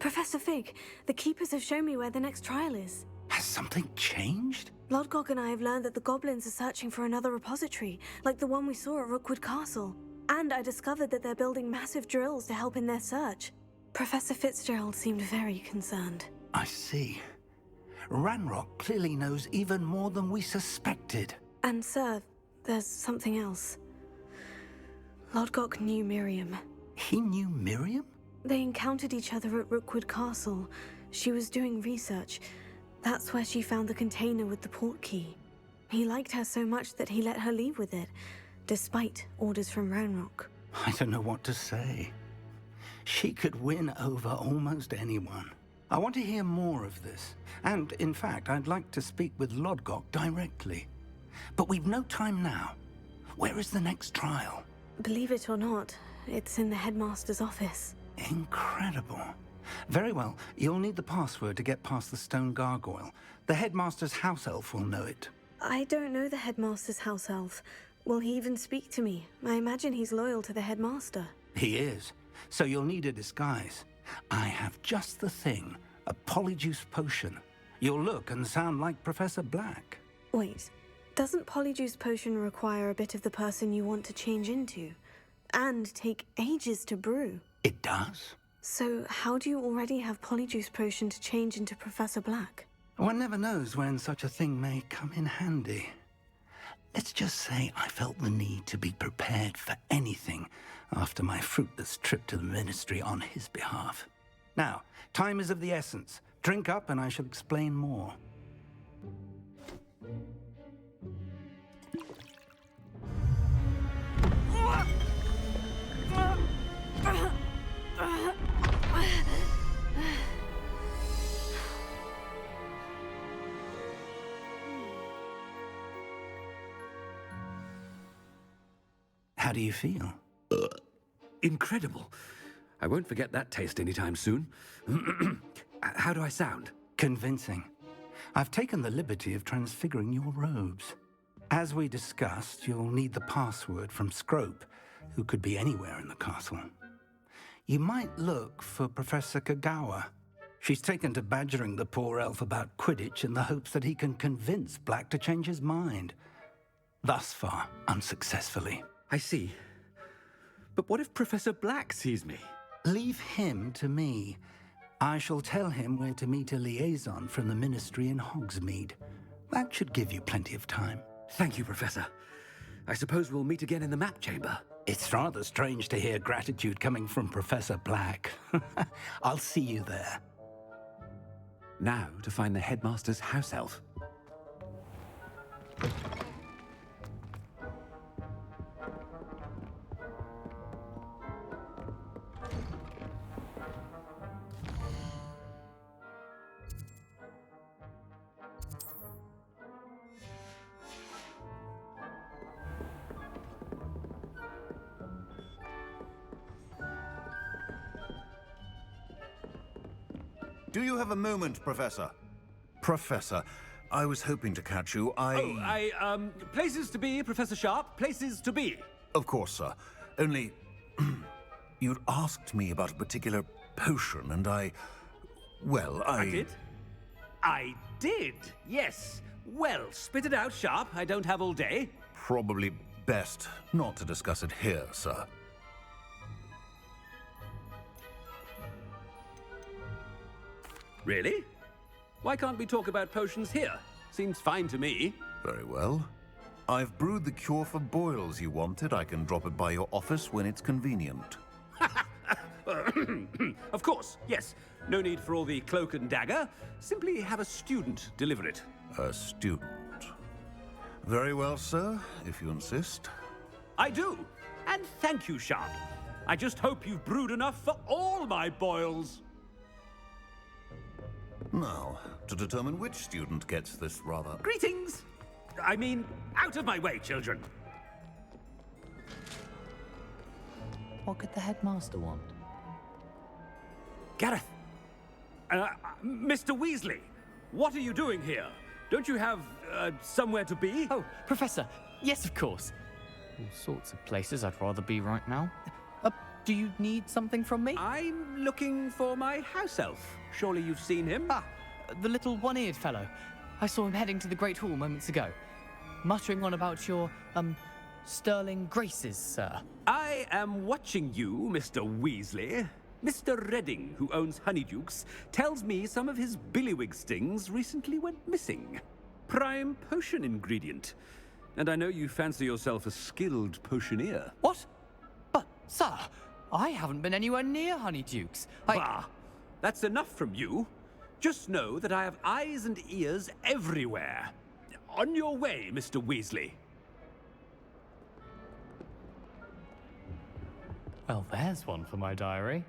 Professor Fig, the Keepers have shown me where the next trial is. Has something changed? Lodgok and I have learned that the goblins are searching for another repository, like the one we saw at Rookwood Castle. And I discovered that they're building massive drills to help in their search. Professor Fitzgerald seemed very concerned. I see. Ranrock clearly knows even more than we suspected. And sir, there's something else. Lodgok knew Miriam. He knew Miriam? They encountered each other at Rookwood Castle. She was doing research. That's where she found the container with the port key. He liked her so much that he let her leave with it, despite orders from Ranrock. I don't know what to say. She could win over almost anyone. I want to hear more of this. And, in fact, I'd like to speak with Lodgok directly. But we've no time now. Where is the next trial? Believe it or not, it's in the headmaster's office. Incredible. Very well. You'll need the password to get past the stone gargoyle. The headmaster's house elf will know it. I don't know the headmaster's house elf. Will he even speak to me? I imagine he's loyal to the headmaster. He is. So you'll need a disguise. I have just the thing. A Polyjuice potion. You'll look and sound like Professor Black. Wait, doesn't Polyjuice potion require a bit of the person you want to change into? And take ages to brew? It does. So how do you already have Polyjuice potion to change into Professor Black? One never knows when such a thing may come in handy. Let's just say I felt the need to be prepared for anything after my fruitless trip to the Ministry on his behalf. Now, time is of the essence. Drink up and I shall explain more. How do you feel? Incredible. I won't forget that taste anytime soon. How do I sound? Convincing. I've taken the liberty of transfiguring your robes. As we discussed, you'll need the password from Scrope, who could be anywhere in the castle. You might look for Professor Kagawa. She's taken to badgering the poor elf about Quidditch in the hopes that he can convince Black to change his mind. Thus far, unsuccessfully. I see. But what if Professor Black sees me? Leave him to me. I shall tell him where to meet a liaison from the Ministry in Hogsmeade. That should give you plenty of time. Thank you, Professor. I suppose we'll meet again in the map chamber. It's rather strange to hear gratitude coming from Professor Black. I'll see you there. Now to find the headmaster's house elf. Do you have a moment, Professor? Professor, I was hoping to catch you. Places to be, Professor Sharp. Places to be. Of course, sir. Only... you'd asked me about a particular potion, and well, I did? I did, yes. Well, spit it out, Sharp. I don't have all day. Probably best not to discuss it here, sir. Really? Why can't we talk about potions here? Seems fine to me. Very well. I've brewed the cure for boils you wanted. I can drop it by your office when it's convenient. Of course, yes. No need for all the cloak and dagger. Simply have a student deliver it. A student. Very well, sir, if you insist. I do. And thank you, Sharp. I just hope you've brewed enough for all my boils. Now, to determine which student gets this rather... Greetings! I mean, out of my way, children. What could the headmaster want? Gareth! Mr. Weasley, what are you doing here? Don't you have, somewhere to be? Oh, Professor, yes, of course. All sorts of places I'd rather be right now. Do you need something from me? I'm looking for my house elf. Surely you've seen him? Ah, the little one-eared fellow. I saw him heading to the Great Hall moments ago, muttering on about your, sterling graces, sir. I am watching you, Mr. Weasley. Mr. Redding, who owns Honeydukes, tells me some of his billywig stings recently went missing. Prime potion ingredient. And I know you fancy yourself a skilled potioneer. What? But, sir, I haven't been anywhere near Honeydukes. Bah! That's enough from you. Just know that I have eyes and ears everywhere. On your way, Mr. Weasley. Well, there's one for my diary.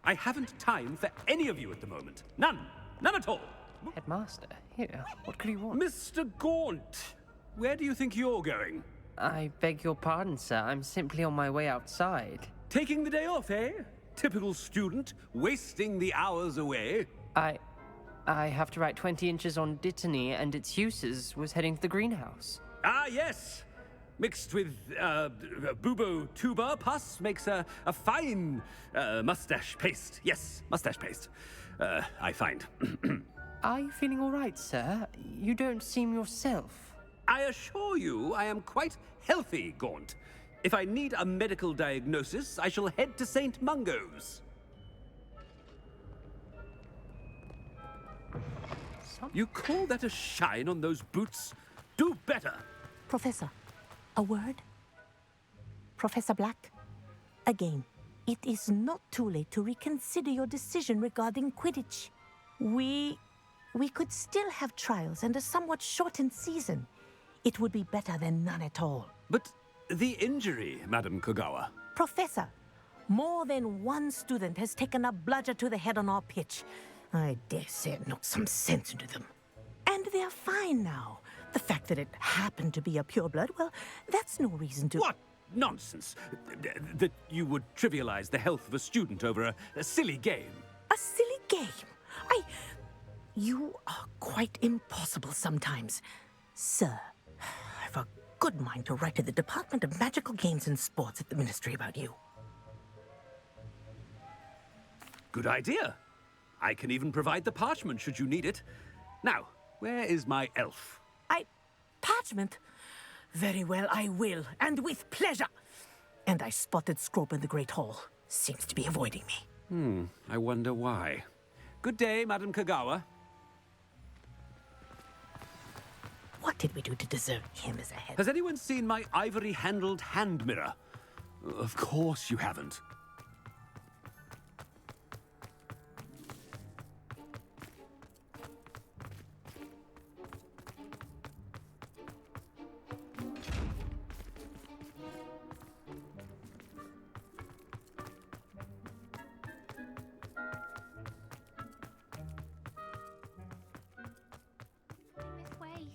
I haven't time for any of you at the moment. None. None at all. Headmaster, here, what could you want? Mr. Gaunt, where do you think you're going? I beg your pardon, sir. I'm simply on my way outside. Taking the day off, eh? Typical student, wasting the hours away. I have to write 20 inches on Dittany and its uses. Was heading to the greenhouse. Ah, yes. Mixed with bubo tuber pus makes a fine mustache paste. Yes, mustache paste. I find. Are you feeling all right, sir? You don't seem yourself. I assure you I am quite healthy, Gaunt. If I need a medical diagnosis, I shall head to St. Mungo's. You call that a shine on those boots? Do better. Professor, a word? Professor Black? Again, it is not too late to reconsider your decision regarding Quidditch. We could still have trials and a somewhat shortened season. It would be better than none at all. But the injury, Madam Kogawa. Professor, more than one student has taken a bludger to the head on our pitch. I dare say it knocked some sense into them. And they're fine now. The fact that it happened to be a pureblood, well, that's no reason to... What nonsense! That you would trivialize the health of a student over a silly game. A silly game? You are quite impossible sometimes. Sir, I've a good mind to write to the Department of Magical Games and Sports at the Ministry about you. Good idea. I can even provide the parchment should you need it. Now, where is my elf? Parchment? Very well, I will, and with pleasure. And I spotted Scrope in the Great Hall. Seems to be avoiding me. I wonder why. Good day, Madam Kogawa. What did we do to deserve him as a head? Has anyone seen my ivory-handled hand mirror? Of course you haven't. This way.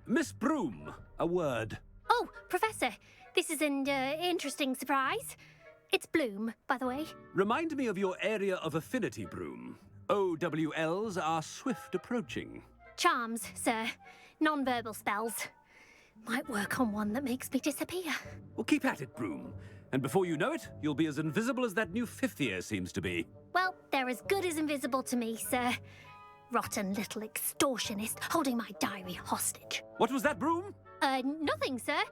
Miss Broom, a word. Oh, Professor, this is an interesting surprise. It's Bloom, by the way. Remind me of your area of affinity, Broom. OWLs are swift approaching. Charms, sir. Non-verbal spells. Might work on one that makes me disappear. Well, keep at it, Broom. And before you know it, you'll be as invisible as that new fifth year seems to be. Well, they're as good as invisible to me, sir. Rotten little extortionist holding my diary hostage. What was that, Broom? Nothing, sir.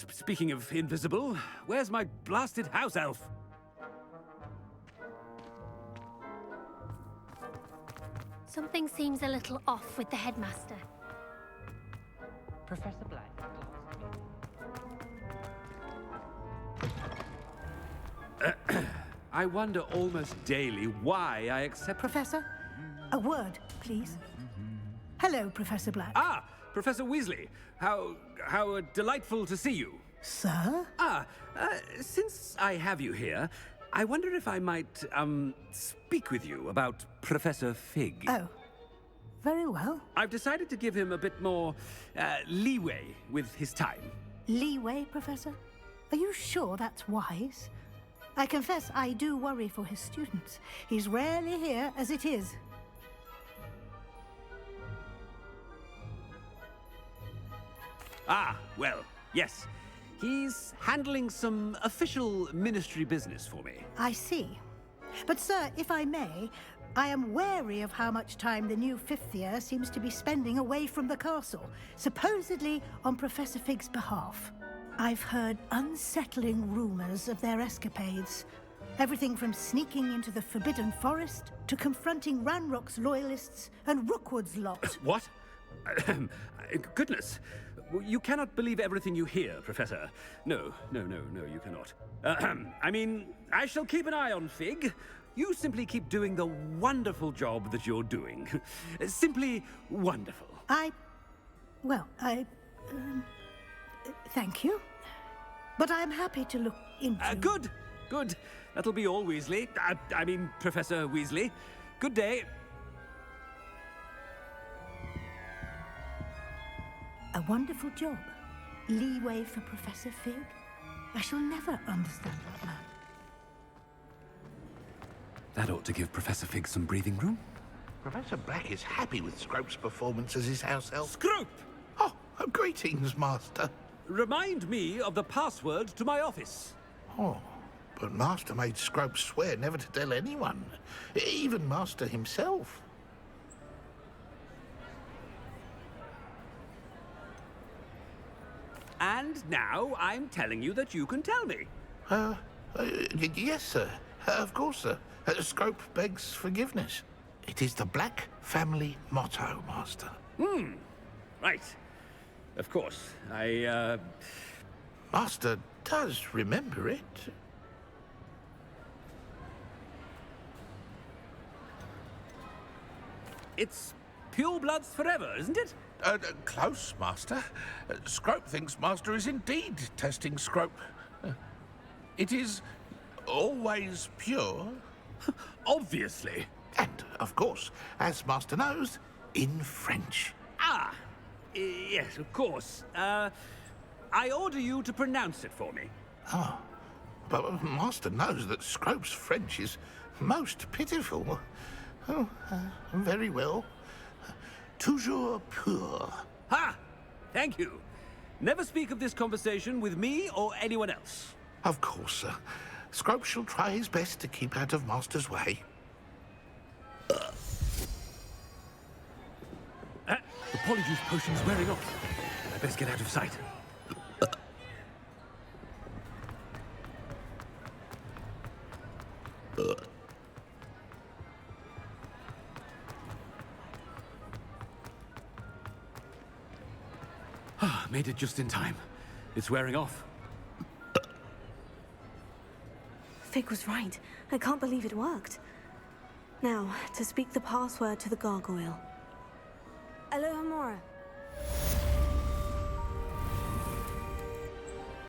Speaking of invisible, where's my blasted house elf? Something seems a little off with the headmaster. Professor Black. I wonder almost daily why I accept... Professor, a word, please. Hello, Professor Black. Ah, Professor Weasley. How delightful to see you. Sir? Since I have you here, I wonder if I might, speak with you about Professor Fig. Oh, very well. I've decided to give him a bit more, leeway with his time. Leeway, Professor? Are you sure that's wise? I confess I do worry for his students. He's rarely here as it is. Ah, well, yes. He's handling some official ministry business for me. I see. But, sir, if I may, I am wary of how much time the new fifth year seems to be spending away from the castle, supposedly on Professor Fig's behalf. I've heard unsettling rumors of their escapades. Everything from sneaking into the Forbidden Forest to confronting Ranrock's loyalists and Rookwood's lot. What? Goodness. You cannot believe everything you hear, Professor. No, you cannot. I mean, I shall keep an eye on Fig. You simply keep doing the wonderful job that you're doing. Simply wonderful. Thank you. But I'm happy to look into... Good. That'll be all, Weasley. I mean, Professor Weasley. Good day. A wonderful job. Leeway for Professor Fig. I shall never understand that man. That ought to give Professor Fig some breathing room. Professor Black is happy with Scrope's performance as his house elf. Scrope! Oh, greetings, Master. Remind me of the password to my office. Oh, but Master made Scrope swear never to tell anyone, even Master himself. And now I'm telling you that you can tell me. Yes, sir. Of course, sir. Scrope begs forgiveness. It is the Black family motto, Master. Right. Of course. Master does remember it. It's purebloods forever, isn't it? Close, Master. Scrope thinks Master is indeed testing Scrope. It is always pure. Obviously. And, of course, as Master knows, in French. Yes, of course. I order you to pronounce it for me. Oh, but Master knows that Scrope's French is most pitiful. Oh, very well. Toujours pur. Ha! Thank you. Never speak of this conversation with me or anyone else. Of course, sir. Scrope shall try his best to keep out of Master's way. The Polyjuice potion's wearing off. I best get out of sight. Made it just in time. It's wearing off. Fig was right. I can't believe it worked. Now, to speak the password to the gargoyle. Alohomora.